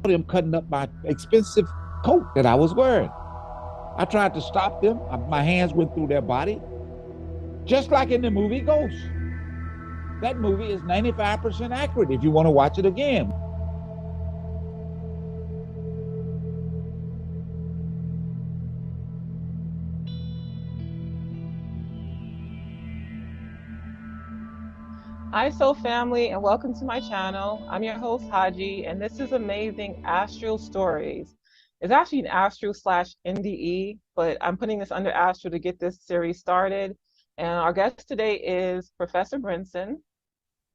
them cutting up my expensive coat that I was wearing. I tried to stop them. My hands went through their body, just like in the movie Ghost. That movie is 95% accurate if you want to watch it again. Hi, Soul Family, and welcome to my channel. I'm your host, Haji, and this is Amazing Astral Stories. It's actually an Astral slash NDE, but I'm putting this under Astral to get this series started. And our guest today is Professor Brinson.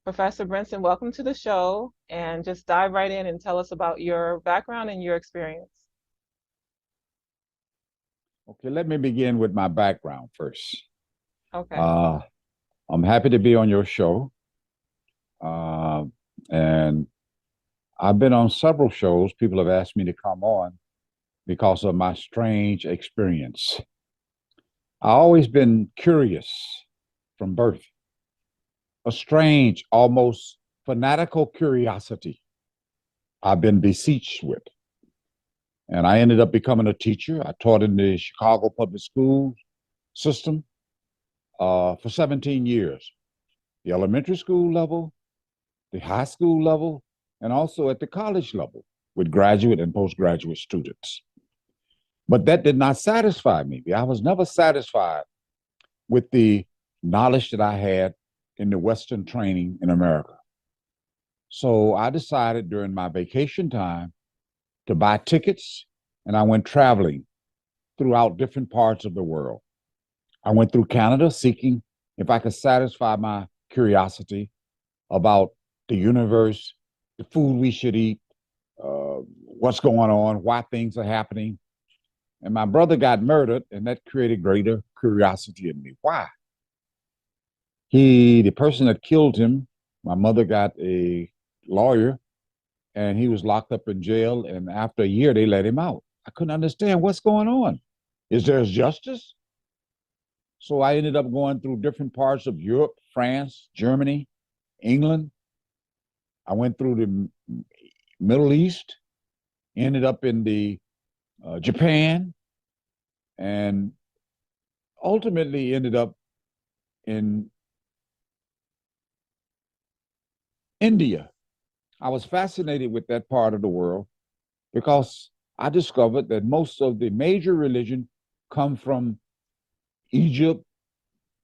Professor Brinson, welcome to the show, and just dive right in and tell us about your background and your experience. Okay, let me begin with my background first. Okay. I'm happy to be on your show. And I've been on several shows. People have asked me to come on because of my strange experience. I've always been curious from birth, a strange, almost fanatical curiosity I've been beseeched with. And I ended up becoming a teacher. I taught in the Chicago public school system for 17 years, the elementary school level, the high school level, and also at the college level with graduate and postgraduate students. But that did not satisfy me. I was never satisfied with the knowledge that I had in the Western training in America. So I decided during my vacation time to buy tickets, and I went traveling throughout different parts of the world. I went through Canada seeking if I could satisfy my curiosity about the universe, the food we should eat, what's going on, why things are happening. And my brother got murdered, and that created greater curiosity in me. Why? The person that killed him, my mother got a lawyer, and he was locked up in jail. And after a year, they let him out. I couldn't understand what's going on. Is there justice? So I ended up going through different parts of Europe, France, Germany, England. I went through the Middle East, ended up in the Japan, and ultimately ended up in India. I was fascinated with that part of the world because I discovered that most of the major religion come from Egypt,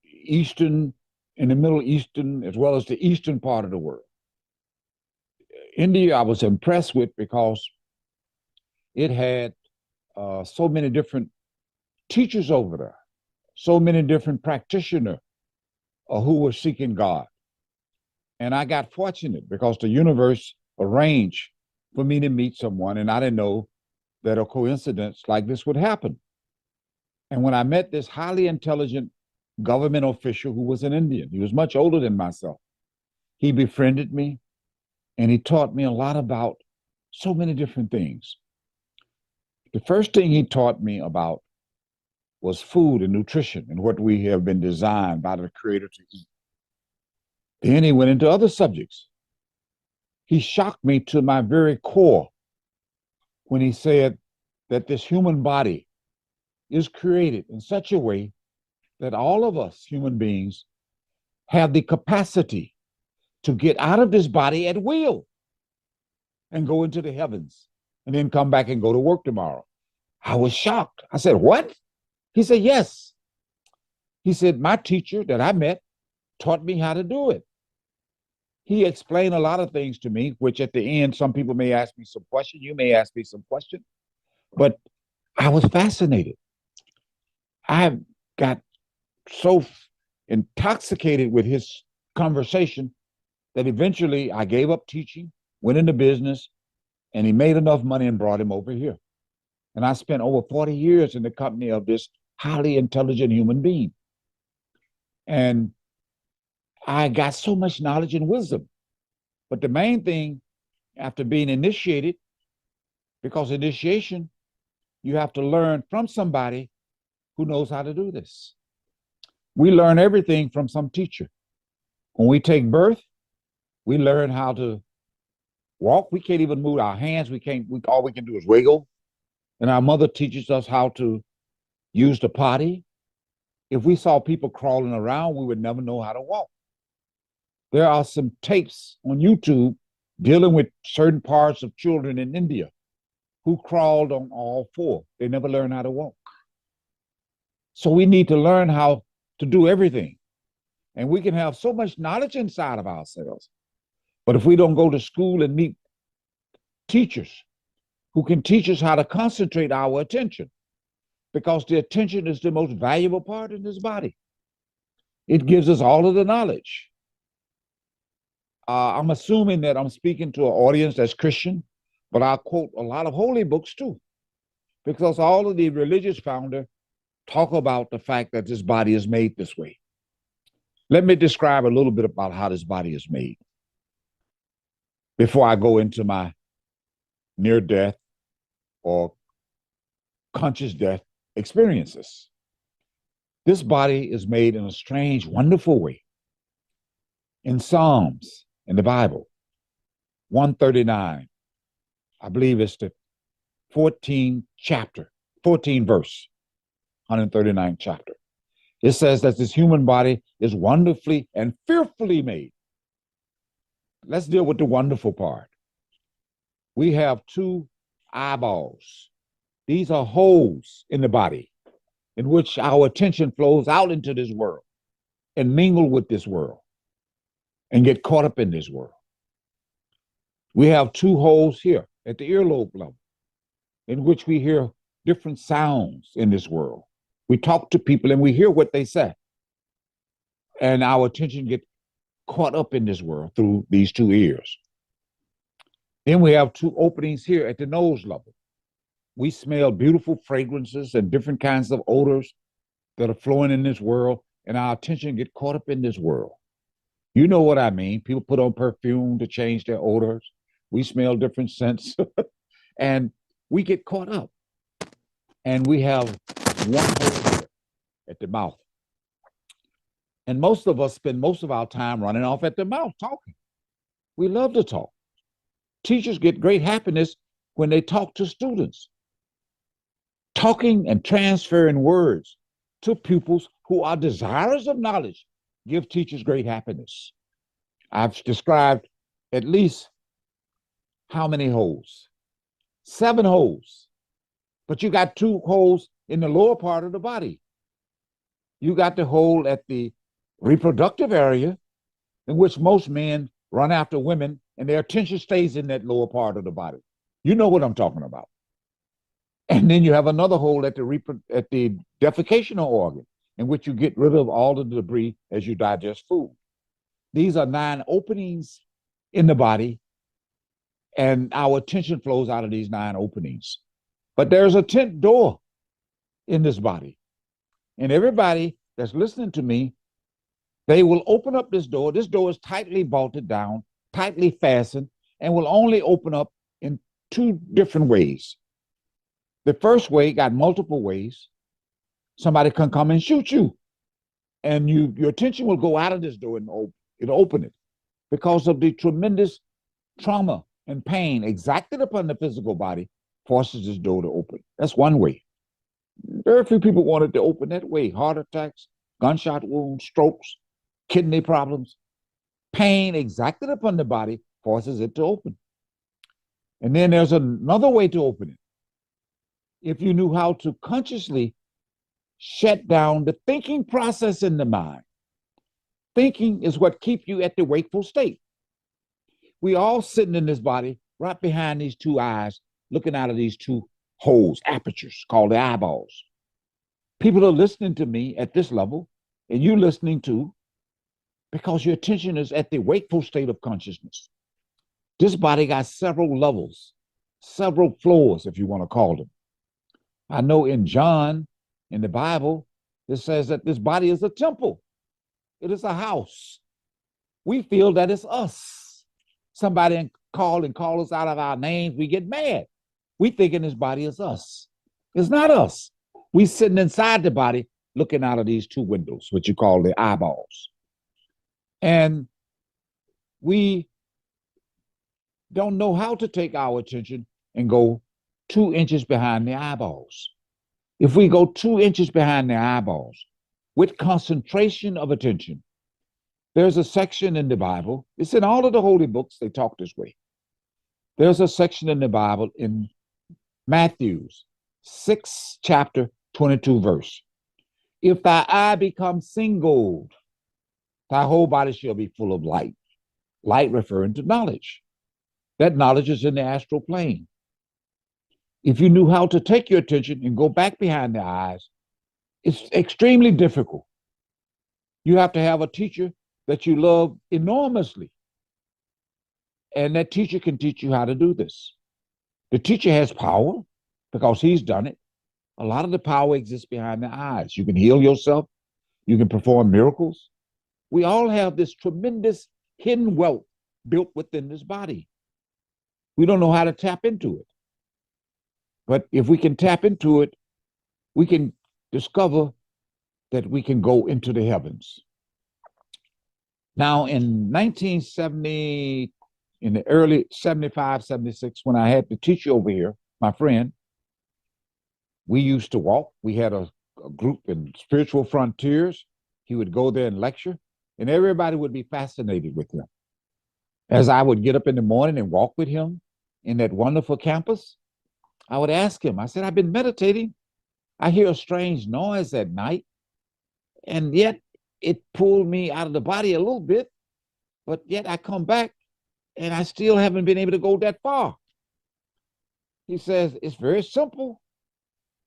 Eastern, in the Middle Eastern, as well as the Eastern part of the world. India, I was impressed with because it had so many different teachers over there, so many different practitioners who were seeking God. And I got fortunate because the universe arranged for me to meet someone, and I didn't know that a coincidence like this would happen. And when I met this highly intelligent government official who was an Indian, he was much older than myself. He befriended me, and he taught me a lot about so many different things. The first thing he taught me about was food and nutrition and what we have been designed by the Creator to eat. Then he went into other subjects. He shocked me to my very core when he said that this human body is created in such a way that all of us human beings have the capacity to get out of this body at will and go into the heavens and then come back and go to work tomorrow. I was shocked. I said, what? He said, yes. He said, my teacher that I met taught me how to do it. He explained a lot of things to me, which at the end, some people may ask me some question. You may ask me some question, but I was fascinated. I got so intoxicated with his conversation that eventually I gave up teaching, went into business, and he made enough money and brought him over here. And I spent over 40 years in the company of this highly intelligent human being. And I got so much knowledge and wisdom. But the main thing, after being initiated, because initiation, you have to learn from somebody who knows how to do this. We learn everything from some teacher. When we take birth, we learn how to walk. We can't even move our hands. All we can do is wiggle. And our mother teaches us how to use the potty. If we saw people crawling around, we would never know how to walk. There are some tapes on YouTube dealing with certain parts of children in India who crawled on all four. They never learned how to walk. So we need to learn how to do everything. And we can have so much knowledge inside of ourselves. But if we don't go to school and meet teachers who can teach us how to concentrate our attention, because the attention is the most valuable part in this body. It gives us all of the knowledge. I'm assuming that I'm speaking to an audience that's Christian, but I'll quote a lot of holy books too, because all of the religious founders talk about the fact that this body is made this way. Let me describe a little bit about how this body is made before I go into my near death or conscious death experiences. This body is made in a strange, wonderful way. In Psalms, in the Bible, 139, I believe it's the 14th chapter, 14 verse, 139th chapter. It says that this human body is wonderfully and fearfully made. Let's deal with the wonderful part. We have two eyeballs. These are holes in the body in which our attention flows out into this world and mingle with this world and get caught up in this world. We have two holes here at the earlobe level in which we hear different sounds in this world. We talk to people and we hear what they say. And our attention gets caught up in this world through these two ears. Then we have two openings here at the nose level. We smell beautiful fragrances and different kinds of odors that are flowing in this world, and our attention get caught up in this world. You know what I mean. People put on perfume to change their odors. We smell different scents, and we get caught up. And we have one hole here at the mouth. And most of us spend most of our time running off at the mouth talking. We love to talk. Teachers get great happiness when they talk to students. Talking and transferring words to pupils who are desirous of knowledge give teachers great happiness. I've described at least how many holes? 7 holes. But you got 2 holes in the lower part of the body. You got the hole at the reproductive area in which most men run after women and their attention stays in that lower part of the body. You know what I'm talking about. And then you have another hole at the defecational organ in which you get rid of all the debris as you digest food. These are 9 openings in the body, and our attention flows out of these 9 openings. But there's a 10th door in this body. And everybody that's listening to me, they will open up this door. This door is tightly bolted down, tightly fastened, and will only open up in 2 different ways. The first way got multiple ways. Somebody can come and shoot you, and your attention will go out of this door and it'll open it because of the tremendous trauma and pain exacted upon the physical body forces this door to open. That's one way. Very few people want it to open that way. Heart attacks, gunshot wounds, strokes, kidney problems. Pain exacted upon the body forces it to open. And then there's another way to open it. If you knew how to consciously shut down the thinking process in the mind. Thinking is what keeps you at the wakeful state. We all sitting in this body right behind these 2 eyes, looking out of these 2 holes, apertures called the eyeballs. People are listening to me at this level, and you listening too, because your attention is at the wakeful state of consciousness. This body got several levels, several floors, if you want to call them. I know in John, in the Bible, it says that this body is a temple. It is a house. We feel that it's us. Somebody call us out of our names, we get mad. We thinking this body is us. It's not us. We sitting inside the body looking out of these 2 windows, what you call the eyeballs. And we don't know how to take our attention and go 2 inches behind the eyeballs. If we go 2 inches behind the eyeballs with concentration of attention, there's a section in the Bible, it's in all of the holy books, they talk this way. There's a section in the Bible in Matthew's 6th chapter, 22 verse. If thy eye become singled, thy whole body shall be full of light. Light referring to knowledge. That knowledge is in the astral plane. If you knew how to take your attention and go back behind the eyes, it's extremely difficult. You have to have a teacher that you love enormously. And that teacher can teach you how to do this. The teacher has power because he's done it. A lot of the power exists behind the eyes. You can heal yourself. You can perform miracles. We all have this tremendous hidden wealth built within this body. We don't know how to tap into it. But if we can tap into it, we can discover that we can go into the heavens. Now, in 1970, in the early 75, 76, when I had the teacher over here, my friend, we used to walk. We had a group in Spiritual Frontiers. He would go there and lecture, and everybody would be fascinated with him. As I would get up in the morning and walk with him in that wonderful campus, I would ask him, I said, I've been meditating. I hear a strange noise at night, and yet it pulled me out of the body a little bit, but yet I come back and I still haven't been able to go that far. He says, it's very simple.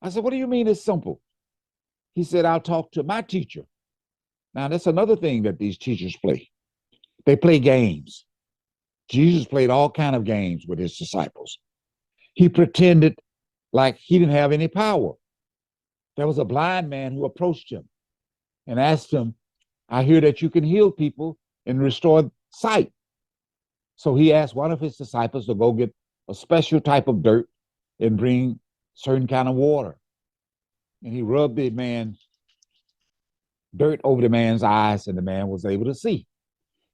I said, what do you mean it's simple? He said, I'll talk to my teacher. Now, that's another thing that these teachers play. They play games. Jesus played all kinds of games with his disciples. He pretended like he didn't have any power. There was a blind man who approached him and asked him, I hear that you can heal people and restore sight. So he asked one of his disciples to go get a special type of dirt and bring certain kind of water. And he rubbed the man's dirt over the man's eyes, and the man was able to see.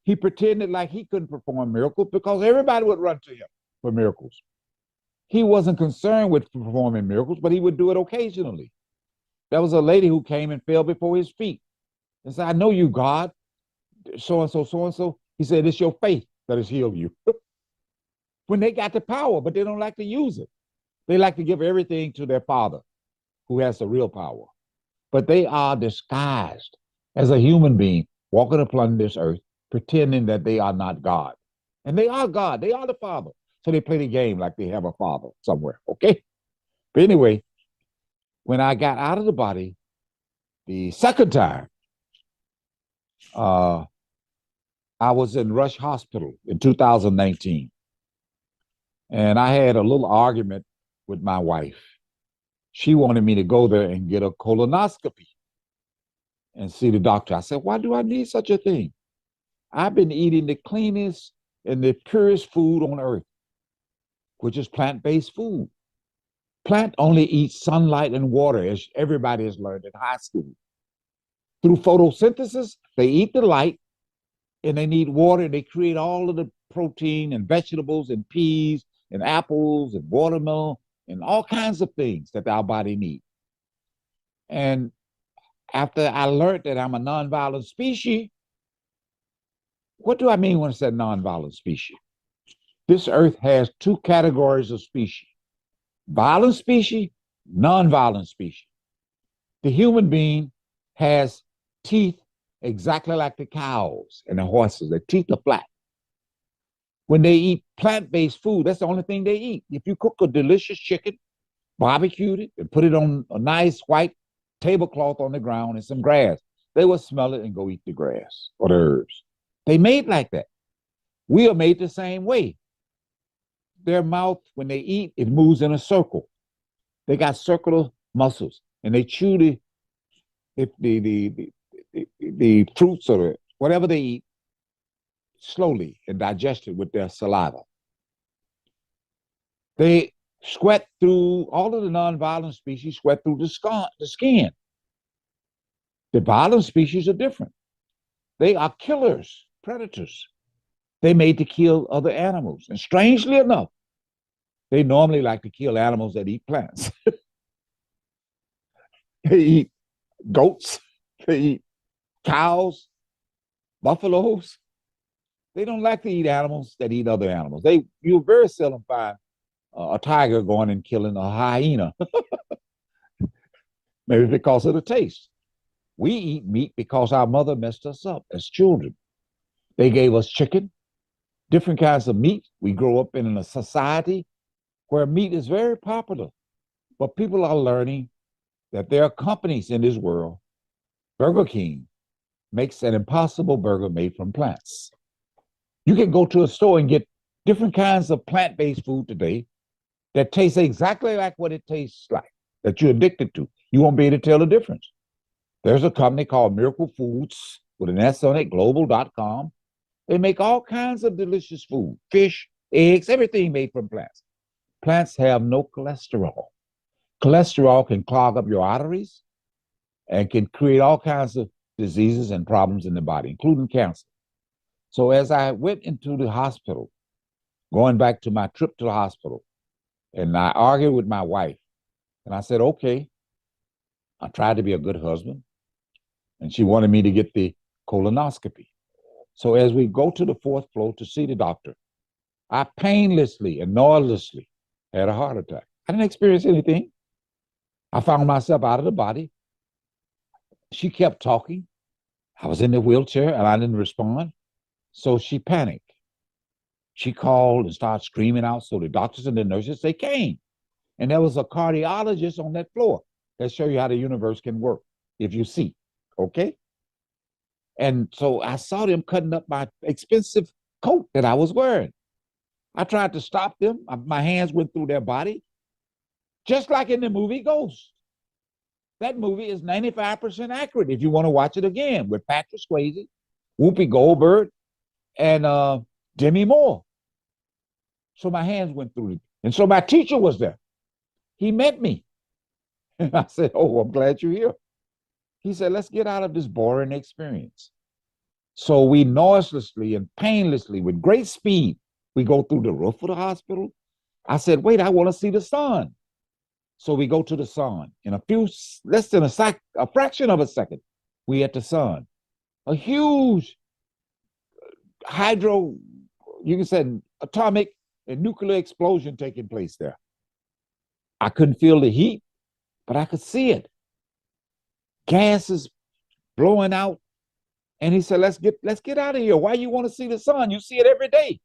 He pretended like he couldn't perform miracles because everybody would run to him for miracles. He wasn't concerned with performing miracles, but he would do it occasionally. There was a lady who came and fell before his feet and said, I know you, God, so-and-so, so-and-so. He said, it's your faith that has healed you. When they got the power, but they don't like to use it. They like to give everything to their father, who has the real power. But they are disguised as a human being walking upon this earth, pretending that they are not God. And they are God. They are the Father. So they play the game like they have a father somewhere, okay? But anyway, when I got out of the body the second time, I was in Rush Hospital in 2019. And I had a little argument with my wife. She wanted me to go there and get a colonoscopy and see the doctor. I said, why do I need such a thing? I've been eating the cleanest and the purest food on earth, which is plant-based food. Plant only eats sunlight and water, as everybody has learned in high school. Through photosynthesis, they eat the light and they need water. They create all of the protein and vegetables and peas and apples and watermelon and all kinds of things that our body needs. And after I learned that I'm a nonviolent species, what do I mean when I said nonviolent species? This earth has two categories of species: violent species, nonviolent species. The human being has teeth exactly like the cows and the horses. Their teeth are flat. When they eat plant-based food, that's the only thing they eat. If you cook a delicious chicken, barbecued it, and put it on a nice white tablecloth on the ground and some grass, they will smell it and go eat the grass or the herbs. They made like that. We are made the same way. Their mouth, when they eat, it moves in a circle. They got circular muscles, and they chew the fruits or whatever they eat slowly and digest it with their saliva. They sweat through, all of the non-violent species sweat through the skin. The violent species are different. They are killers, predators. They made to kill other animals. And strangely enough, they normally like to kill animals that eat plants. They eat goats, they eat cows, buffaloes. They don't like to eat animals that eat other animals. You very seldom find a tiger going and killing a hyena, maybe because of the taste. We eat meat because our mother messed us up as children. They gave us chicken, different kinds of meat. We grow up in a society where meat is very popular, but people are learning that there are companies in this world. Burger King makes an impossible burger made from plants. You can go to a store and get different kinds of plant-based food today that tastes exactly like what it tastes like, that you're addicted to. You won't be able to tell the difference. There's a company called Miracle Foods with an S on it, global.com. They make all kinds of delicious food, fish, eggs, everything made from plants. Plants have no cholesterol. Cholesterol can clog up your arteries and can create all kinds of diseases and problems in the body, including cancer. So as I went into the hospital, going back to my trip to the hospital, and I argued with my wife, and I said, okay, I tried to be a good husband, and she wanted me to get the colonoscopy. So as we go to the fourth floor to see the doctor, I painlessly and noiselessly had a heart attack. I didn't experience anything. I found myself out of the body. She kept talking. I was in the wheelchair and I didn't respond. So she panicked. She called and started screaming out. So the doctors and the nurses, they came. And there was a cardiologist on that floor that show you how the universe can work if you see, okay? And so I saw them cutting up my expensive coat that I was wearing. I tried to stop them. My hands went through their body, just like in the movie Ghost. That movie is 95% accurate if you want to watch it again with Patrick Swayze, Whoopi Goldberg, and Demi Moore. So my hands went through it. And so my teacher was there. He met me. And I said, oh, I'm glad you're here. He said, let's get out of this boring experience. So we noiselessly and painlessly, with great speed, we go through the roof of the hospital. I said, wait, I want to see the sun. So we go to the sun. In less than a fraction of a second, we at the sun. A huge you can say atomic and nuclear explosion taking place there. I couldn't feel the heat, but I could see it. Gases blowing out. And he said, let's get out of here. Why you want to see the sun? You see it every day.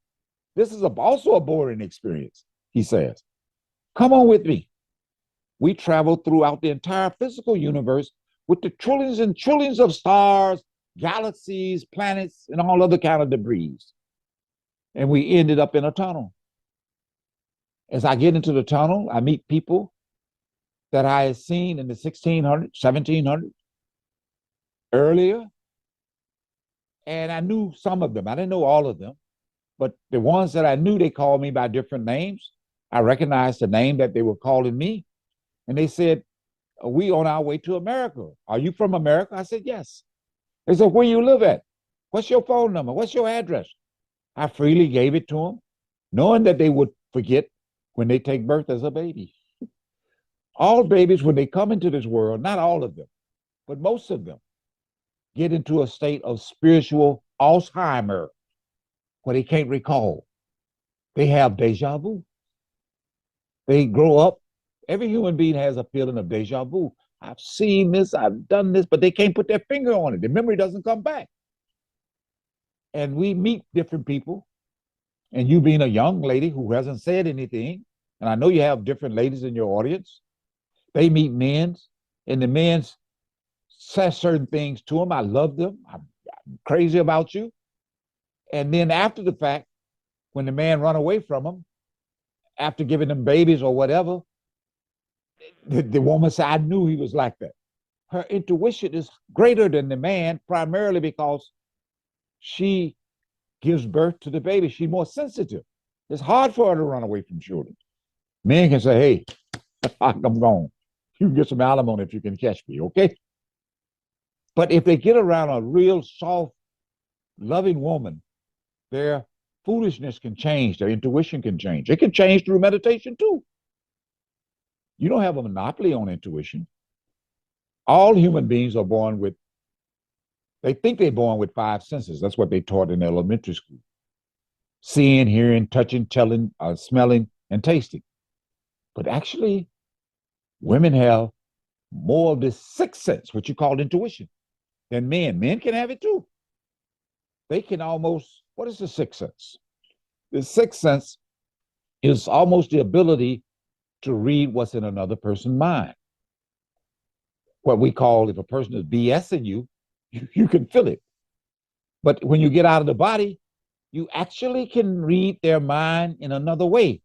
This is also a boring experience, he says. Come on with me. We travel throughout the entire physical universe with the trillions and trillions of stars, galaxies, planets, and all other kind of debris. And we ended up in a tunnel. As I get into the tunnel, I meet people that I had seen in the 1600s, 1700s, earlier. And I knew some of them. I didn't know all of them. But the ones that I knew, they called me by different names. I recognized the name that they were calling me. And they said, we on our way to America. Are you from America? I said, yes. They said, where you live at? What's your phone number? What's your address? I freely gave it to them, knowing that they would forget when they take birth as a baby. All babies, when they come into this world, not all of them, but most of them, get into a state of spiritual Alzheimer, where they can't recall. They have deja vu. They grow up. Every human being has a feeling of deja vu. I've seen this, I've done this, but they can't put their finger on it. The memory doesn't come back. And we meet different people. And you being a young lady who hasn't said anything, and I know you have different ladies in your audience, they meet men, and the men say certain things to them. I love them. I'm crazy about you. And then after the fact, when the man run away from them, after giving them babies or whatever, the woman said, I knew he was like that. Her intuition is greater than the man, primarily because she gives birth to the baby. She's more sensitive. It's hard for her to run away from children. Men can say, hey, I'm gone. You can get some alimony if you can catch me, okay? But if they get around a real soft, loving woman, their foolishness can change, their intuition can change. It can change through meditation too. You don't have a monopoly on intuition. All human beings are born with, they think they're born with five senses. That's what they taught in elementary school: seeing, hearing, touching, telling, smelling, and tasting. But actually, women have more of this sixth sense, what you call intuition, than men. Men can have it too. They can almost, what is the sixth sense? The sixth sense is almost the ability to read what's in another person's mind. What we call, if a person is BSing you, you can feel it. But when you get out of the body, you actually can read their mind in another way.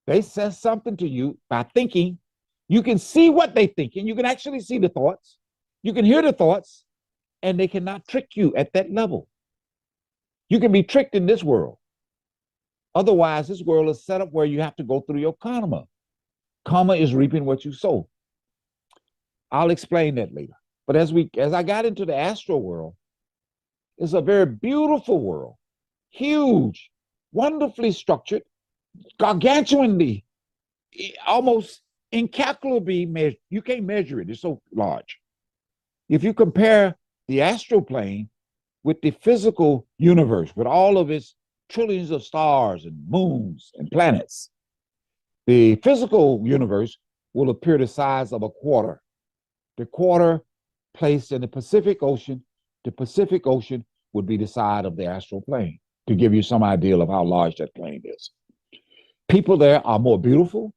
They say something to you by thinking. You can see what they're thinking. You can actually see the thoughts. You can hear the thoughts, and they cannot trick you at that level. You can be tricked in this world. Otherwise, this world is set up where you have to go through your karma. Karma is reaping what you sow. I'll explain that later. But as I got into the astral world, it's a very beautiful world, huge, wonderfully structured, gargantuanly, almost incalculably measured. You can't measure it. It's so large. If you compare the astral plane with the physical universe, with all of its trillions of stars and moons and planets, the physical universe will appear the size of a quarter. The quarter placed in the Pacific Ocean would be the side of the astral plane, to give you some idea of how large that plane is. People there are more beautiful,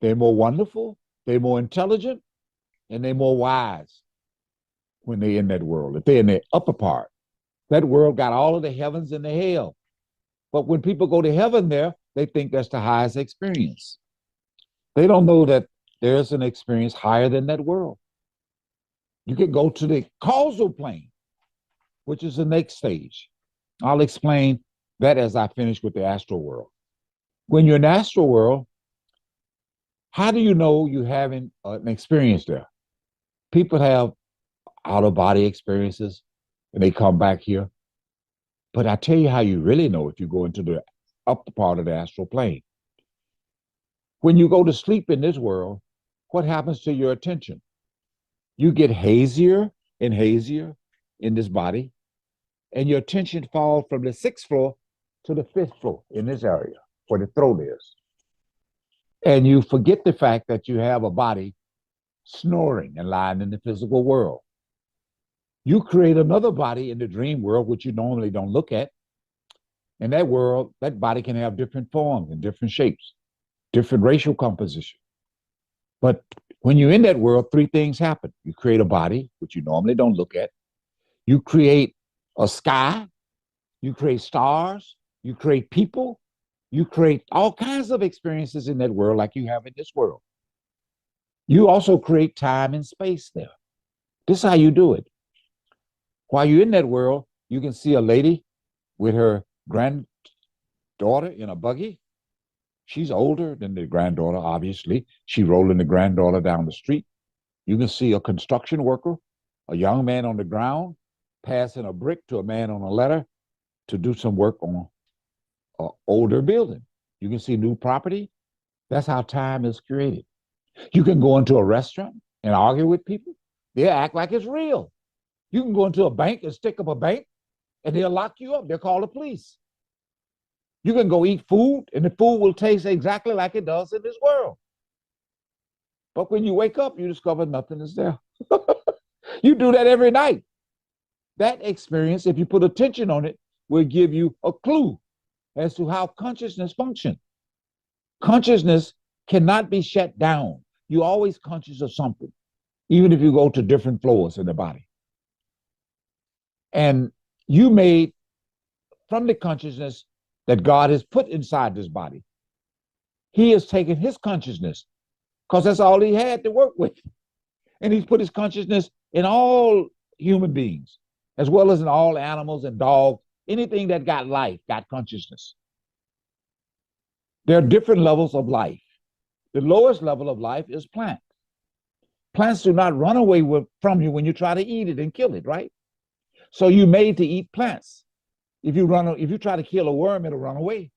they're more wonderful, they're more intelligent, and they're more wise when they're in that world. If they're in the upper part, that world got all of the heavens and the hell. But when people go to heaven there, they think that's the highest experience. They don't know that there's an experience higher than that world. You can go to the causal plane, which is the next stage. I'll explain that as I finish with the astral world. When you're in the astral world, how do you know you're having an experience there? People have out-of-body experiences, and they come back here. But I tell you how you really know if you go into the upper part of the astral plane. When you go to sleep in this world, what happens to your attention? You get hazier and hazier in this body, and your attention falls from the sixth floor to the fifth floor in this area where the throat is. And you forget the fact that you have a body snoring and lying in the physical world. You create another body in the dream world, which you normally don't look at. In that world, that body can have different forms and different shapes, different racial composition. But when you're in that world, three things happen. You create a body, which you normally don't look at. You create a sky. You create stars. You create people. You create all kinds of experiences in that world like you have in this world. You also create time and space there. This is how you do it. While you're in that world, you can see a lady with her granddaughter in a buggy. She's older than the granddaughter, obviously. She's rolling the granddaughter down the street. You can see a construction worker, a young man on the ground, passing a brick to a man on a ladder to do some work on an older building. You can see new property. That's how time is created. You can go into a restaurant and argue with people. They'll act like it's real. You can go into a bank and stick up a bank, and they'll lock you up. They'll call the police. You can go eat food, and the food will taste exactly like it does in this world. But when you wake up, you discover nothing is there. You do that every night. That experience, if you put attention on it, will give you a clue as to how consciousness functions. Consciousness cannot be shut down. You're always conscious of something, even if you go to different floors in the body. And you made from the consciousness that God has put inside this body, he has taken his consciousness, because that's all he had to work with. And he's put his consciousness in all human beings, as well as in all animals and dogs. Anything that got life got consciousness. There are different levels of life. The lowest level of life is plant. Plants do not run away from you when you try to eat it and kill it, right? So you're made to eat plants. If you try to kill a worm, it'll run away.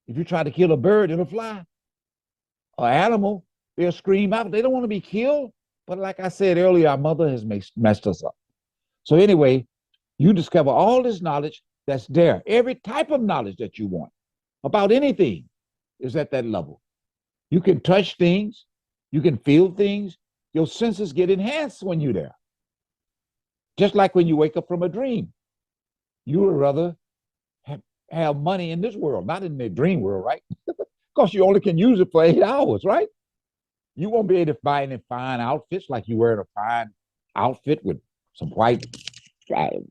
If you try to kill a bird, it'll fly. An animal, they'll scream out. They don't want to be killed. But like I said earlier, our mother has messed us up. So anyway, you discover all this knowledge that's there. Every type of knowledge that you want about anything is at that level. You can touch things, you can feel things. Your senses get enhanced when you're there. Just like when you wake up from a dream, you would rather have money in this world, not in the dream world, right? Because you only can use it for 8 hours, right? You won't be able to buy any fine outfits like you wearing a fine outfit with some white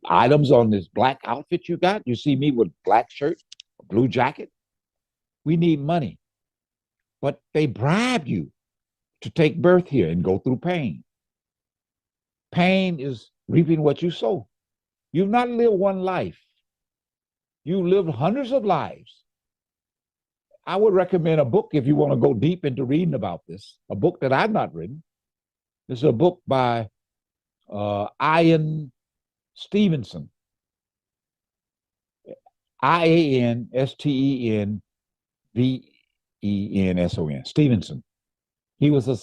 items on this black outfit you got. You see me with black shirt, blue jacket. We need money. But they bribe you to take birth here and go through pain. Pain is reaping what you sow. You've not lived one life. You lived hundreds of lives. I would recommend a book if you want to go deep into reading about this, a book that I've not written. This is a book by Ian Stevenson, Ianstenvenson, Stevenson. He was a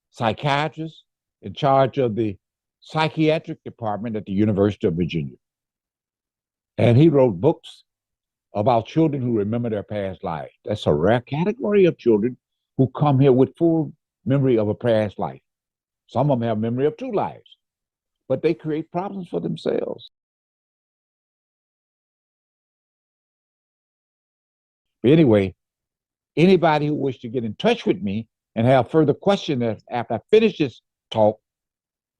psychiatrist in charge of the psychiatric department at the University of Virginia. And he wrote books about children who remember their past life. That's a rare category of children who come here with full memory of a past life. Some of them have memory of 2 lives, but they create problems for themselves. But anyway, anybody who wishes to get in touch with me and have further questions after I finish this talk,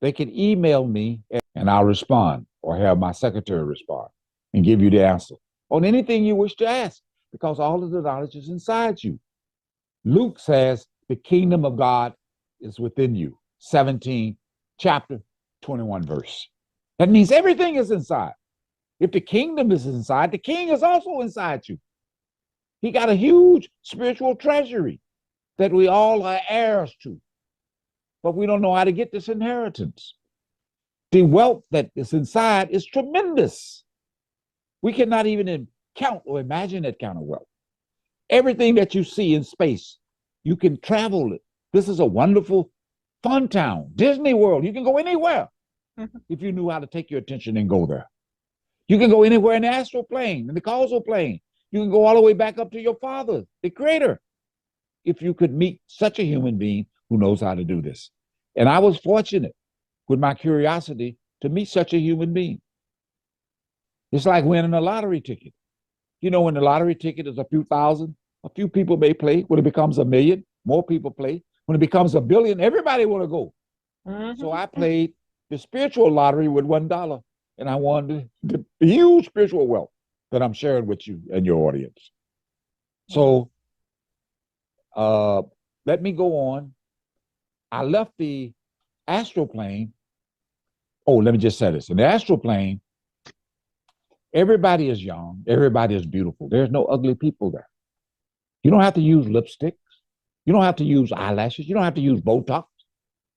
they can email me and I'll respond, or have my secretary respond and give you the answer on anything you wish to ask, because all of the knowledge is inside you. Luke says the kingdom of God is within you. 17, chapter 21 verse. That means everything is inside. If the kingdom is inside, the king is also inside you. He got a huge spiritual treasury that we all are heirs to, but we don't know how to get this inheritance. The wealth that is inside is tremendous. We cannot even count or imagine that kind of wealth. Everything that you see in space, you can travel it. This is a wonderful, fun town, Disney World. You can go anywhere if you knew how to take your attention and go there. You can go anywhere in the astral plane, in the causal plane. You can go all the way back up to your father, the creator, if you could meet such a human being who knows how to do this. And I was fortunate with my curiosity to meet such a human being. It's like winning a lottery ticket. You know, when the lottery ticket is a few thousand, a few people may play. When it becomes a million, more people play. When it becomes a billion, everybody want to go. So I played the spiritual lottery with $1, and I won the huge spiritual wealth that I'm sharing with you and your audience. So let me go on. I left the astral plane. Oh, let me just say this. In the astral plane, everybody is young. Everybody is beautiful. There's no ugly people there. You don't have to use lipsticks. You don't have to use eyelashes. You don't have to use Botox.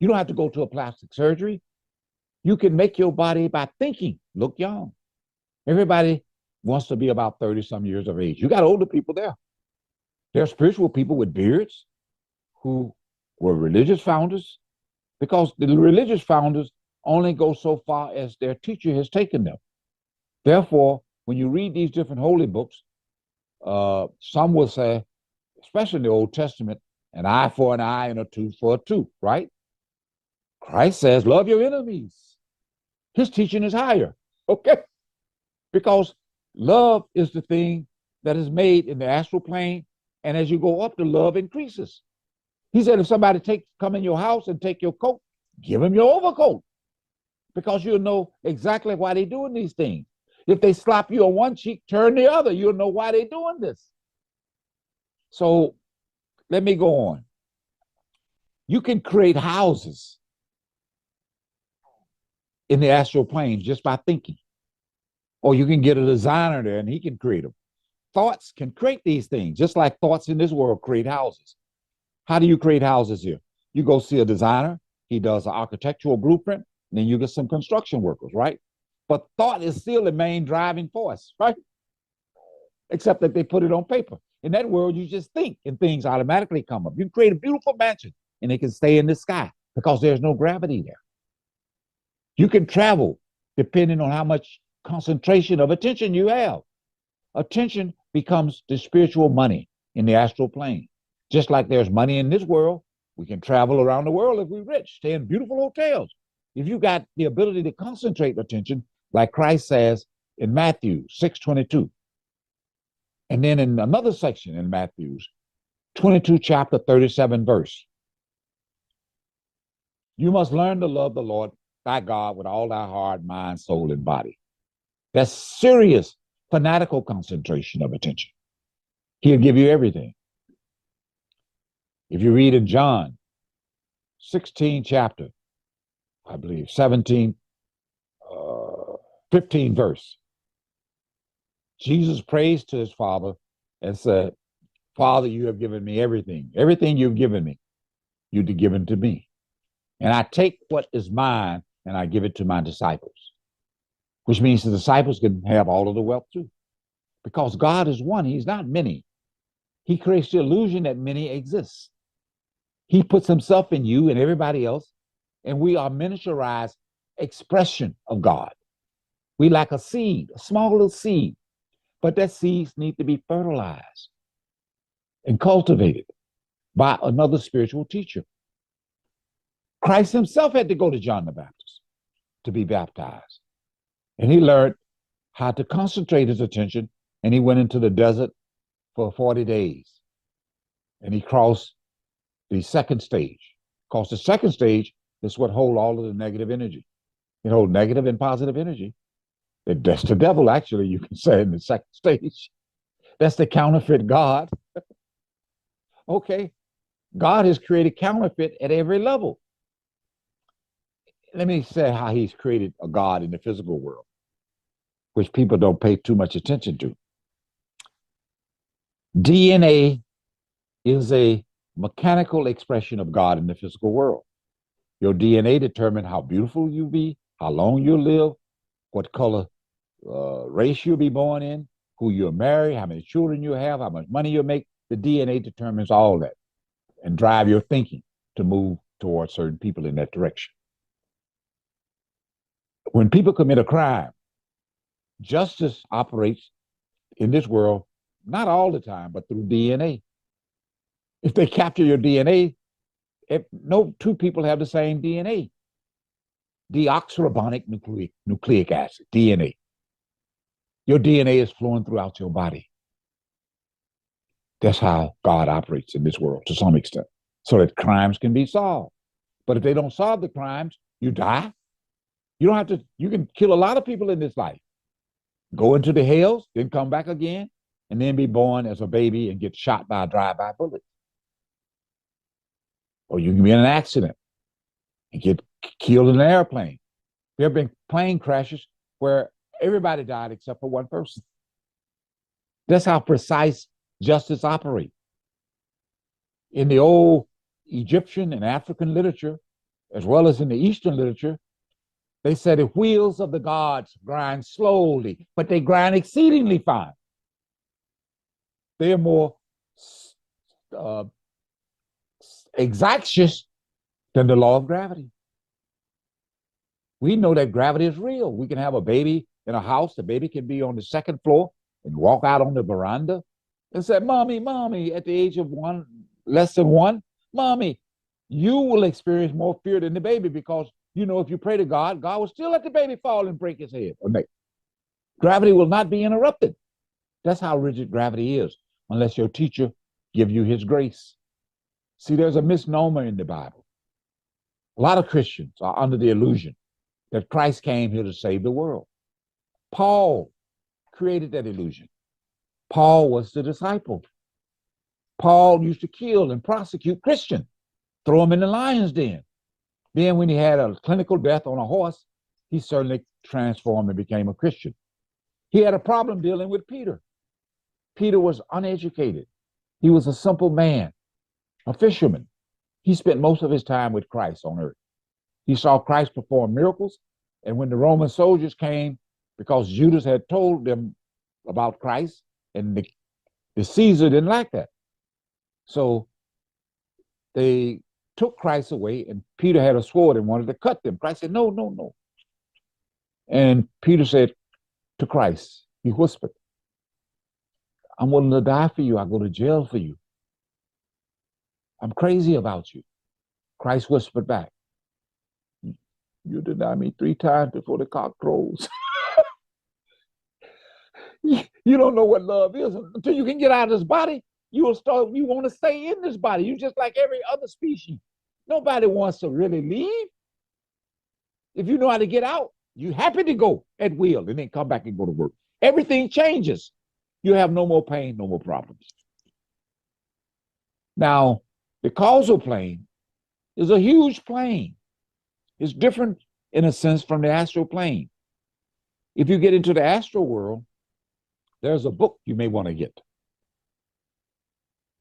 You don't have to go to a plastic surgery. You can make your body by thinking look young. Everybody wants to be about 30 some years of age. You got older people there. There are spiritual people with beards who were religious founders, because the religious founders only go so far as their teacher has taken them. Therefore, when you read these different holy books, some will say, especially in the Old Testament, an eye for an eye and a tooth for a tooth, right? Christ says, love your enemies. His teaching is higher, okay? Because love is the thing that is made in the astral plane, and as you go up, the love increases. He said, if somebody come in your house and take your coat, give them your overcoat, because you'll know exactly why they're doing these things. If they slap you on one cheek, turn the other. You'll know why they're doing this. So let me go on. You can create houses in the astral plane just by thinking. Or you can get a designer there and he can create them. Thoughts can create these things, just like thoughts in this world create houses. How do you create houses here? You go see a designer, he does an architectural blueprint, and then you get some construction workers, right? But thought is still the main driving force, right? Except that they put it on paper. In that world, you just think and things automatically come up. You can create a beautiful mansion and it can stay in the sky because there's no gravity there. You can travel depending on how much concentration of attention you have. Attention becomes the spiritual money in the astral plane. Just like there's money in this world, we can travel around the world if we're rich, stay in beautiful hotels. If you got the ability to concentrate attention, like Christ says in Matthew 6:22, and then in another section in Matthew's 22 chapter 37 verse, you must learn to love the Lord thy God with all thy heart, mind, soul, and body. That's serious fanatical concentration of attention. He'll give you everything. If you read in John 16 chapter, I believe 17, 15 verse, Jesus prays to his Father and said, Father, you have given me everything. Everything you've given me, you've given to me. And I take what is mine and I give it to my disciples, which means the disciples can have all of the wealth too. Because God is one, he's not many. He creates the illusion that many exist. He puts himself in you and everybody else, and we are miniaturized expression of God. We lack a seed, a small little seed, but that seeds need to be fertilized and cultivated by another spiritual teacher. Christ himself had to go to John the Baptist to be baptized. And he learned how to concentrate his attention, and he went into the desert for 40 days. And he crossed the second stage. Because the second stage is what holds all of the negative energy. It holds negative and positive energy. That's the devil, actually, you can say, in the second stage. That's the counterfeit God. Okay, God has created counterfeit at every level. Let me say how he's created a God in the physical world, which people don't pay too much attention to. DNA is a mechanical expression of God in the physical world. Your DNA determines how beautiful you'll be, how long you'll live, what color race you'll be born in, who you'll marry, how many children you have, how much money you'll make. The DNA determines all that and drive your thinking to move towards certain people in that direction. When people commit a crime, justice operates in this world, not all the time, but through DNA. If they capture your DNA, no two people have the same DNA. Deoxyribonic nucleic acid, DNA. Your DNA is flowing throughout your body. That's how God operates in this world to some extent, so that crimes can be solved. But if they don't solve the crimes, you die. You don't have to, you can kill a lot of people in this life. Go into the hells, then come back again, and then be born as a baby and get shot by a drive-by bullet. Or you can be in an accident and get killed in an airplane. There have been plane crashes where everybody died except for one person. That's how precise justice operates. In the old Egyptian and African literature, as well as in the Eastern literature, they said the wheels of the gods grind slowly, but they grind exceedingly fine. They are more exactious than the law of gravity. We know that gravity is real. We can have a baby in a house. The baby can be on the second floor and walk out on the veranda and say, Mommy, Mommy, at the age of less than one, Mommy, you will experience more fear than the baby because, you know, if you pray to God, God will still let the baby fall and break his head or neck. Gravity will not be interrupted. That's how rigid gravity is, unless your teacher gives you his grace. See, there's a misnomer in the Bible. A lot of Christians are under the illusion that Christ came here to save the world. Paul created that illusion. Paul was the disciple. Paul used to kill and prosecute Christians, throw them in the lion's den. Then when he had a clinical death on a horse, he certainly transformed and became a Christian. He had a problem dealing with Peter. Peter was uneducated. He was a simple man, a fisherman. He spent most of his time with Christ on earth. He saw Christ perform miracles, And when the Roman soldiers came, because Judas had told them about Christ, and the Caesar didn't like that. So they took Christ away, and Peter had a sword and wanted to cut them. Christ said, no, no, no. And Peter said to Christ, he whispered, I'm willing to die for you. I'll go to jail for you. I'm crazy about you. Christ whispered back, you deny me 3 times before the cock crows. You don't know what love is until you can get out of this body. You want to stay in this body. You just like every other species. Nobody wants to really leave. If you know how to get out, you're happy to go at will and then come back and go to work. Everything changes. You have no more pain, no more problems. Now, the causal plane is a huge plane. It's different in a sense from the astral plane. If you get into the astral world, there's a book you may want to get.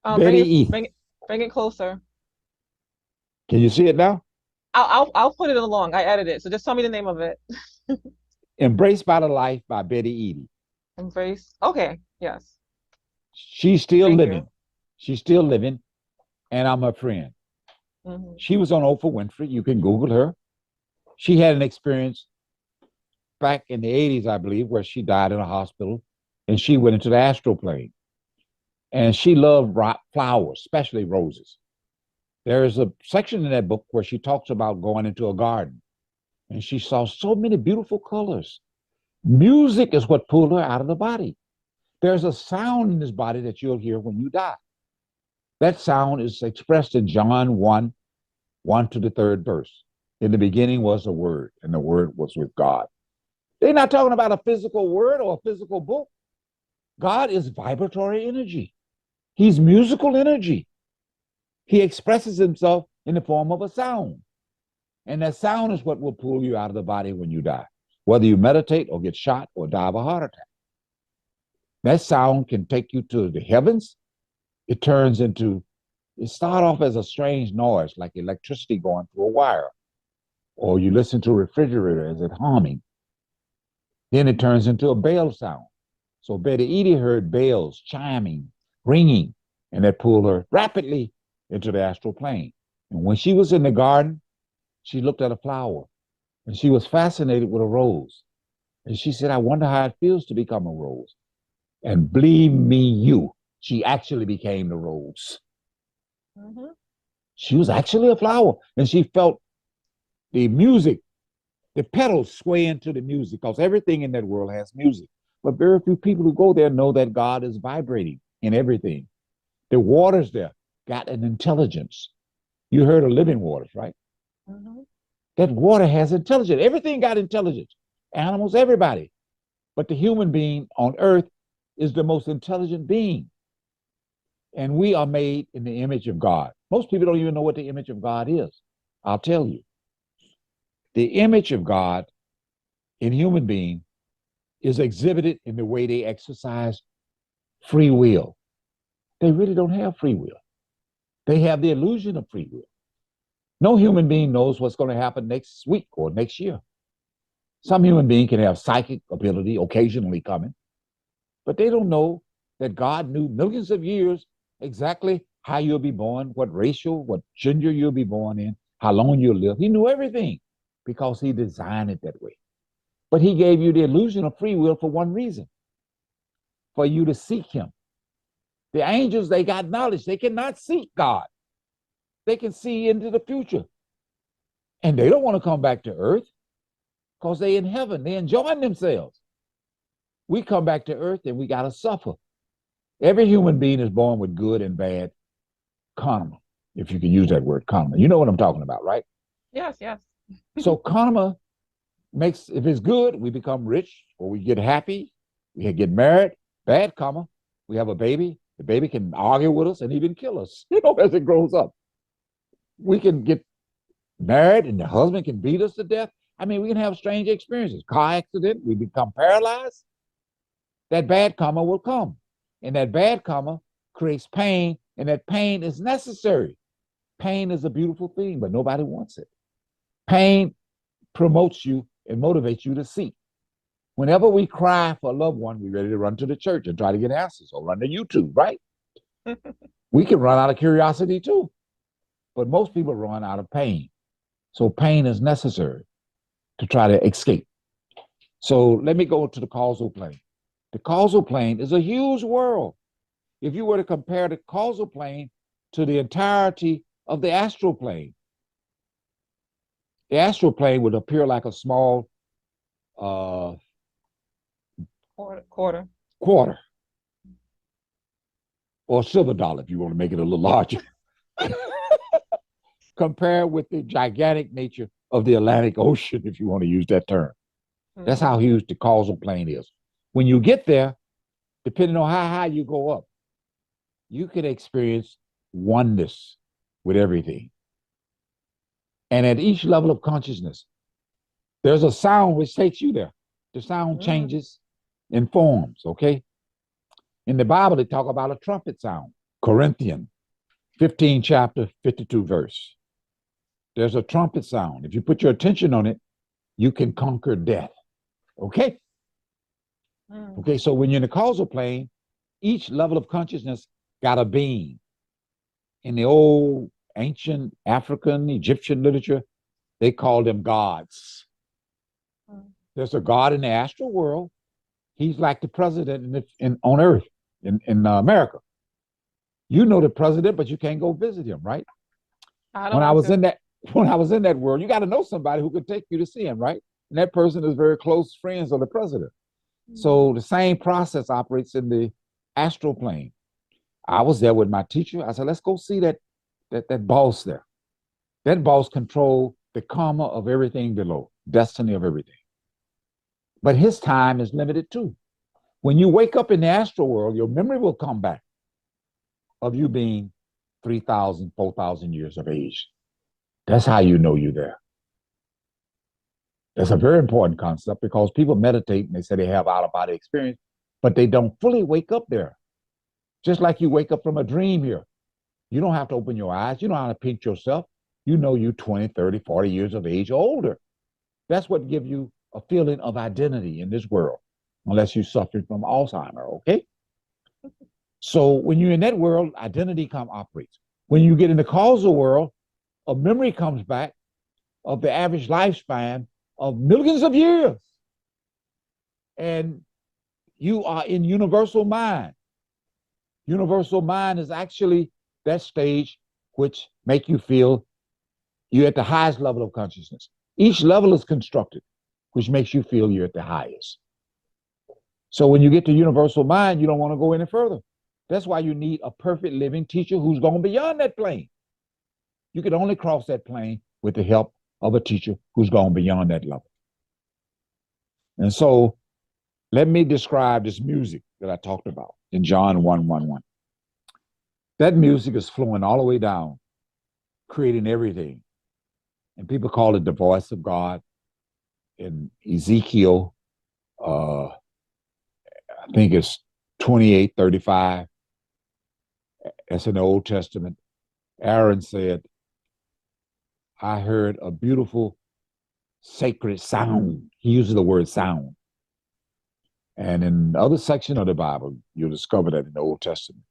Bring it closer. Can you see it now? I'll put it along. I edited it. So just tell me the name of it. Embraced by the Life by Betty Eadie. Embrace. Okay. Yes. She's still Thank living. you. She's still living, and I'm a friend. Mm-hmm. She was on Oprah Winfrey. You can Google her. She had an experience back in the 80s, I believe, where she died in a hospital, and she went into the astral plane. And she loved flowers, especially roses. There is a section in that book where she talks about going into a garden, and she saw so many beautiful colors. Music is what pulled her out of the body. There's a sound in this body that you'll hear when you die. That sound is expressed in John 1, 1 to the 3rd verse. In the beginning was a word, and the word was with God. They're not talking about a physical word or a physical book. God is vibratory energy. He's musical energy. He expresses himself in the form of a sound. And that sound is what will pull you out of the body when you die, whether you meditate or get shot or die of a heart attack. That sound can take you to the heavens. It starts off as a strange noise, like electricity going through a wire, or you listen to a refrigerator as it humming. Then it turns into a bell sound. So Betty Eadie heard bells chiming, ringing, and that pulled her rapidly into the astral plane. And when she was in the garden, she looked at a flower, and she was fascinated with a rose. And she said, I wonder how it feels to become a rose. And believe me, she actually became the rose. Mm-hmm. She was actually a flower, and she felt the music, the petals sway into the music, because everything in that world has music. But very few people who go there know that God is vibrating in everything. The waters there got an intelligence. You heard of living waters, right? Mm-hmm. That water has intelligence. Everything got intelligence. Animals, everybody. But the human being on earth is the most intelligent being. And we are made in the image of God. Most people don't even know what the image of God is. I'll tell you. The image of God in human being is exhibited in the way they exercise free will. They really don't have free will. They have the illusion of free will. No human being knows what's going to happen next week or next year. Some human being can have psychic ability occasionally coming, but they don't know that God knew millions of years exactly how you'll be born, what racial, what gender you'll be born in, how long you'll live. He knew everything because he designed it that way. But he gave you the illusion of free will for one reason, for you to seek him. The angels, they got knowledge. They cannot seek God. They can see into the future. And they don't want to come back to earth because they're in heaven. They're enjoying themselves. We come back to earth and we got to suffer. Every human being is born with good and bad karma, if you can use that word, karma. You know what I'm talking about, right? Yes, yes. So karma makes, if it's good, we become rich or we get happy, we get married. Bad karma, we have a baby. The baby can argue with us and even kill us, as it grows up. We can get married and the husband can beat us to death. I mean, we can have strange experiences. Car accident, we become paralyzed. That bad karma will come. And that bad karma creates pain, and that pain is necessary. Pain is a beautiful thing, but nobody wants it. Pain promotes you It motivates you to seek. Whenever we cry for a loved one, we're ready to run to the church and try to get answers or run to YouTube, right? We can run out of curiosity too, but most people run out of pain. So pain is necessary to try to escape. So let me go to the causal plane. The causal plane is a huge world. If you were to compare the causal plane to the entirety of the astral plane, the astral plane would appear like a small quarter. Or silver dollar if you want to make it a little larger. Compared with the gigantic nature of the Atlantic Ocean, if you want to use that term. That's how huge the causal plane is. When you get there, depending on how high you go up, you can experience oneness with everything. And at each level of consciousness, there's a sound which takes you there. The sound changes in forms, okay? In the Bible, they talk about a trumpet sound. Corinthians 15 chapter, 52 verse. There's a trumpet sound. If you put your attention on it, you can conquer death. Okay? Okay, so when you're in the causal plane, each level of consciousness got a being. In the old ancient African, Egyptian literature, they called them gods. There's a god in the astral world. He's like the president on Earth, in America. You know the president, but you can't go visit him, right? When I was in that world, you got to know somebody who could take you to see him, right? And that person is very close friends of the president. So the same process operates in the astral plane. I was there with my teacher. I said, let's go see that boss there. That boss controls the karma of everything below, destiny of everything. But his time is limited too. When you wake up in the astral world, your memory will come back of you being 3,000, 4,000 years of age. That's how you know you're there. That's a very important concept because people meditate and they say they have out-of-body experience, but they don't fully wake up there. Just like you wake up from a dream here. You don't have to open your eyes. You don't have to pinch yourself. You know you're 20, 30, 40 years of age or older. That's what gives you a feeling of identity in this world, unless you're suffering from Alzheimer's, okay? So when you're in that world, identity operates. When you get in the causal world, a memory comes back of the average lifespan of millions of years. And you are in universal mind. Universal mind is actually that stage which make you feel you're at the highest level of consciousness. Each level is constructed, which makes you feel you're at the highest. So when you get to universal mind, you don't want to go any further. That's why you need a perfect living teacher who's going beyond that plane. You can only cross that plane with the help of a teacher who's gone beyond that level. And so let me describe this music that I talked about in John 1:1:1. That music is flowing all the way down, creating everything. And people call it the voice of God. In Ezekiel, I think it's 28:35. That's in the Old Testament. Aaron said, I heard a beautiful sacred sound. He uses the word sound. And in the other section of the Bible, you'll discover that in the Old Testament.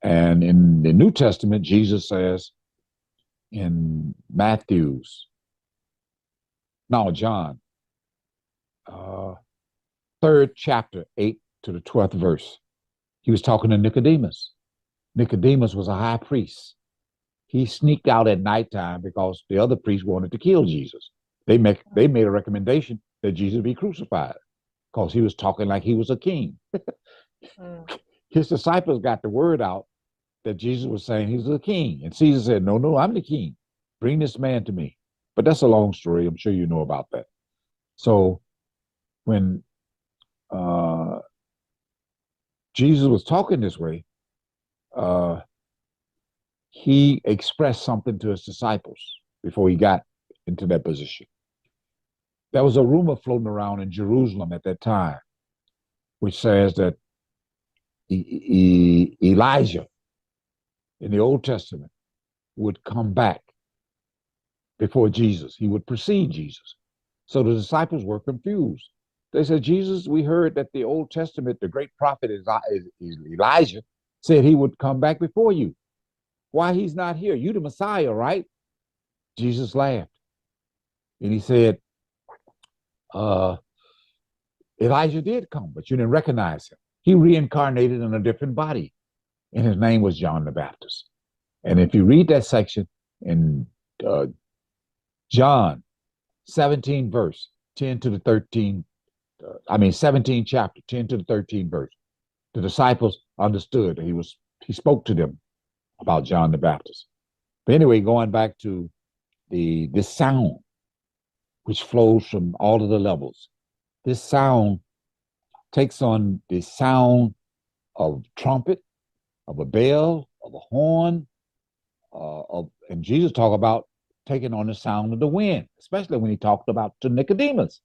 And in the New Testament, Jesus says in John, 3rd chapter, 8 to the 12th verse, he was talking to Nicodemus. Nicodemus was a high priest. He sneaked out at nighttime because the other priests wanted to kill Jesus. They made a recommendation that Jesus be crucified because he was talking like he was a king. His disciples got the word out that Jesus was saying he's a king. And Caesar said, no, I'm the king. Bring this man to me. But that's a long story. I'm sure you know about that. So when Jesus was talking this way, he expressed something to his disciples before he got into that position. There was a rumor floating around in Jerusalem at that time, which says that Elijah in the Old Testament would come back before Jesus. He would precede Jesus. So the disciples were confused. They said, Jesus, we heard that the Old Testament, the great prophet Elijah, said he would come back before you. Why he's not here? You the Messiah, right? Jesus laughed. And he said, uh, Elijah did come, but you didn't recognize him. He reincarnated in a different body, and his name was John the Baptist. And if you read that section in John 17 verse 10 to the 13, 17 chapter 10 to the 13 verse, the disciples understood that he spoke to them about John the Baptist. But anyway, going back to this sound, which flows from all of the levels, this sound takes on the sound of trumpet, of a bell, of a horn, and Jesus talked about taking on the sound of the wind, especially when he talked about to Nicodemus.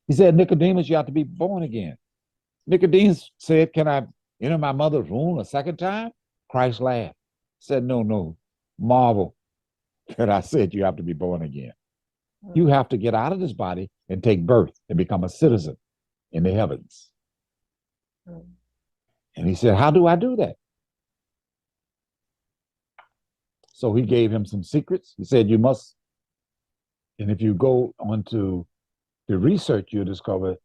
He said, Nicodemus, you have to be born again. Nicodemus said, can I enter my mother's womb a second time? Christ laughed. Said, no, marvel that I said you have to be born again. You have to get out of this body and take birth and become a citizen in the heavens. And he said, how do I do that? So he gave him some secrets. He said, you must, and if you go on to the research, you'll discover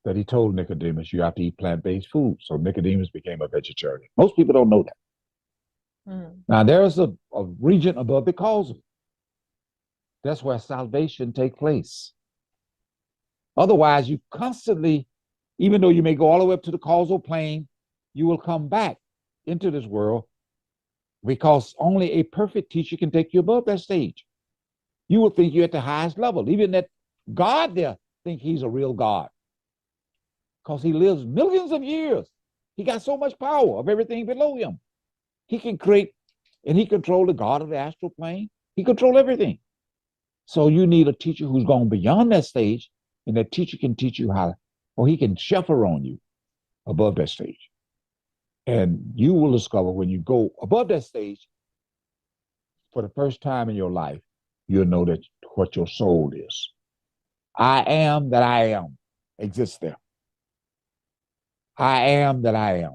that he told Nicodemus, you have to eat plant-based food. So Nicodemus became a vegetarian. Most people don't know that. Now, there's a region above the causal. That's where salvation takes place. Otherwise, you constantly, even though you may go all the way up to the causal plane, you will come back into this world because only a perfect teacher can take you above that stage. You will think you're at the highest level. Even that God there think he's a real God because he lives millions of years. He got so much power of everything below him. He can create, and he controls the God of the astral plane. He controls everything. So you need a teacher who's gone beyond that stage, and that teacher can teach you how, or he can chaperone you above that stage. And you will discover when you go above that stage, for the first time in your life, you'll know that what your soul is. I am that I am exists there. I am that I am.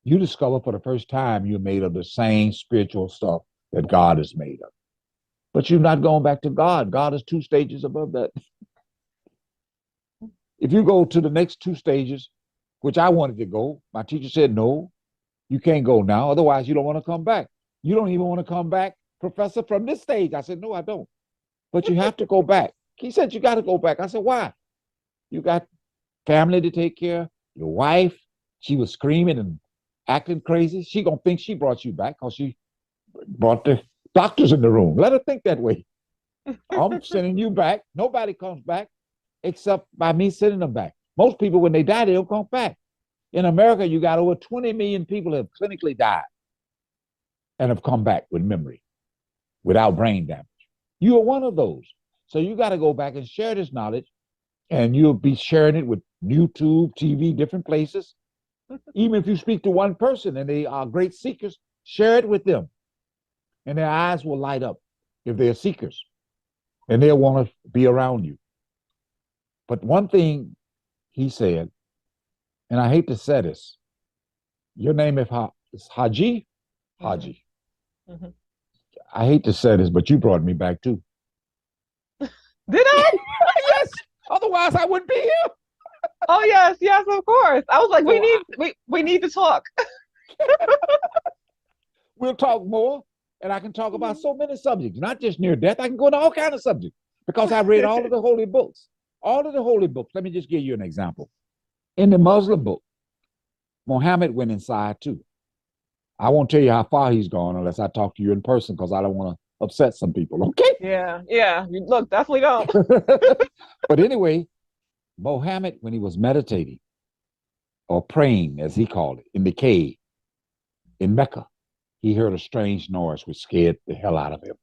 You discover for the first time you're made of the same spiritual stuff that God is made of. But you're not going back to God. God is 2 stages above that. If you go to the next 2 stages, which I wanted to go, my teacher said, no, you can't go now. Otherwise, you don't want to come back. You don't even want to come back, Professor, from this stage. I said, no, I don't. But you have to go back. He said, you got to go back. I said, why? You got family to take care of, your wife. She was screaming and acting crazy. She going to think she brought you back because she brought the doctors in the room. Let her think that way. I'm sending you back. Nobody comes back except by me sending them back. Most people, when they die, they don't come back. In America, you got over 20 million people have clinically died and have come back with memory, without brain damage. You are one of those. So you got to go back and share this knowledge, and you'll be sharing it with YouTube, TV, different places. Even if you speak to one person and they are great seekers, share it with them. And their eyes will light up if they're seekers, and they'll want to be around you. But one thing he said, and I hate to say this, your name is Haji? Haji. Mm-hmm. I hate to say this, but you brought me back too. Did I? Yes. Otherwise, I wouldn't be here. Oh yes, of course. I was like, we need to talk. We'll talk more, and I can talk about so many subjects, not just near death. I can go into all kinds of subjects because I read all of the holy books. All of the holy books. Let me just give you an example. In the Muslim book, Muhammad went inside too. I won't tell you how far he's gone unless I talk to you in person because I don't want to upset some people, okay? Yeah. Look, definitely don't. But anyway, Muhammad, when he was meditating or praying, as he called it, in the cave in Mecca, he heard a strange noise which scared the hell out of him.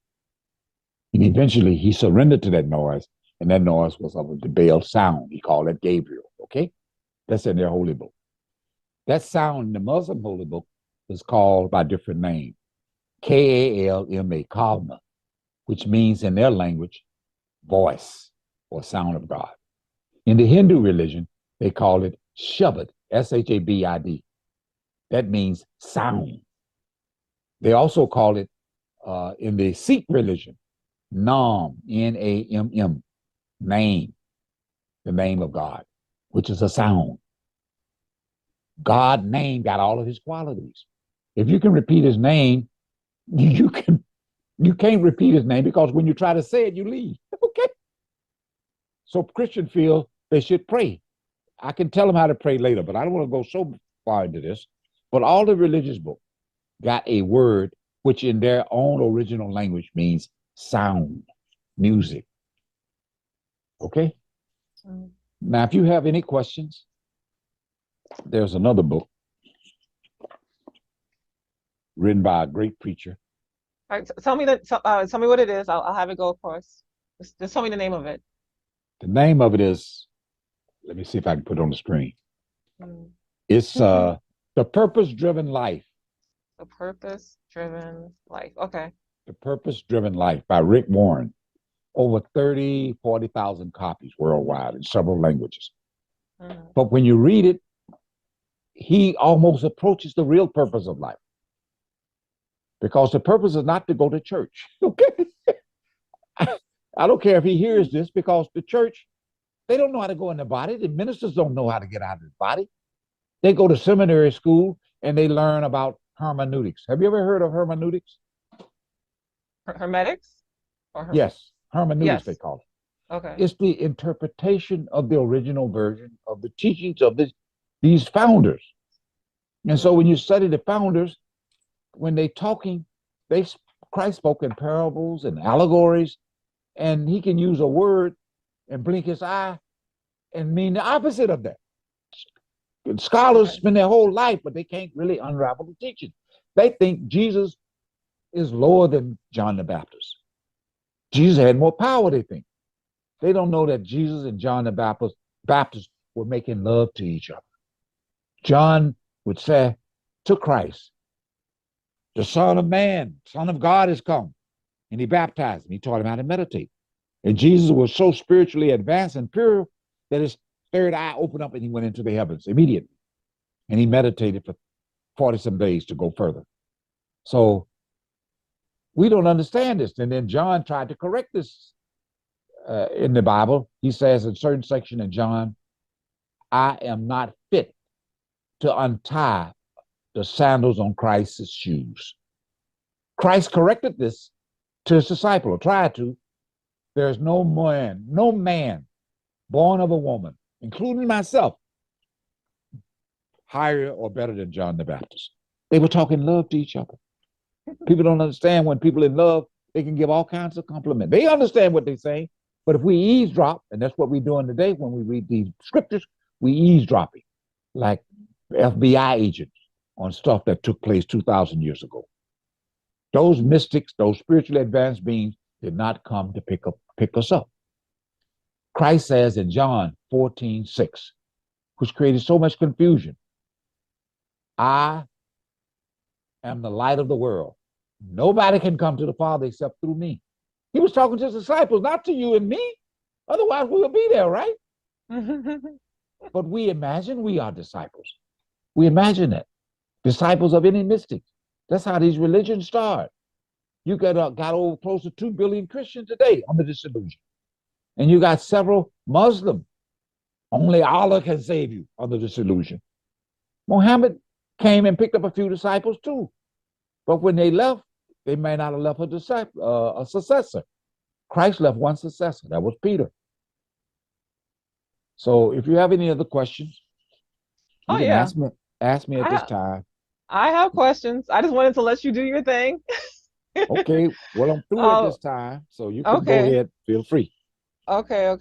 And eventually he surrendered to that noise, and that noise was of the bell sound. He called it Gabriel, okay? That's in their holy book. That sound in the Muslim holy book is called by a different name, Kalma, Kalma, which means in their language, voice. or sound of God. In the Hindu religion, they call it Shabad, Shabid. That means sound. They also call it in the Sikh religion, Nam, Namm, name, the name of God, which is a sound. God name got all of his qualities. If you can repeat his name, you can't repeat his name because when you try to say it, you leave. Okay. So Christians feel they should pray. I can tell them how to pray later, but I don't want to go so far into this. But all the religious books got a word which in their own original language means sound, music. Okay? Mm. Now, if you have any questions, there's another book written by a great preacher. All right, tell me what it is. I'll have it go across. Just tell me the name of it. The name of it is, let me see if I can put it on the screen. It's The Purpose-Driven Life. The Purpose-Driven Life. Okay. The Purpose-Driven Life by Rick Warren. Over 40,000 copies worldwide in several languages. But when you read it, he almost approaches the real purpose of life. Because the purpose is not to go to church. Okay? I don't care if he hears this because the church, they don't know how to go in the body. The ministers don't know how to get out of the body. They go to seminary school and they learn about hermeneutics. Have you ever heard of hermeneutics? Hermetics? Yes, hermeneutics, yes. They call it. Okay. It's the interpretation of the original version of the teachings of these founders. And so when you study the founders, when they're talking, Christ spoke in parables and allegories, and he can use a word and blink his eye and mean the opposite of that. Scholars spend their whole life, but they can't really unravel the teaching. They think Jesus is lower than John the Baptist. Jesus had more power, they think. They don't know that Jesus and John the Baptist were making love to each other. John would say to Christ, the Son of Man, Son of God has come. And he baptized him. He taught him how to meditate. And Jesus was so spiritually advanced and pure that his third eye opened up and he went into the heavens immediately. And he meditated for 40-some days to go further. So we don't understand this. And then John tried to correct this in the Bible. He says in a certain section in John, I am not fit to untie the sandals on Christ's shoes. Christ corrected this to his disciple, or tried to. There's no man born of a woman, including myself, higher or better than John the Baptist. They were talking love to each other. People don't understand when people in love, they can give all kinds of compliments. They understand what they're saying, but if we eavesdrop, and that's what we're doing today when we read these scriptures, we eavesdropping like FBI agents on stuff that took place 2,000 years ago. Those mystics, those spiritually advanced beings did not come to pick us up. Christ says in John 14:6, which created so much confusion, I am the light of the world. Nobody can come to the Father except through me. He was talking to his disciples, not to you and me. Otherwise, we would be there, right? But we imagine we are disciples. We imagine that. Disciples of any mystic. That's how these religions start. You got over close to 2 billion Christians today under this illusion. And you got several Muslims. Only Allah can save you under this illusion. Muhammad came and picked up a few disciples too. But when they left, they may not have left a successor. Christ left one successor. That was Peter. So if you have any other questions, you can ask me at this time. I have questions. I just wanted to let you do your thing. Okay. Well, I'm through at this time, so you can go ahead. Feel free. Okay.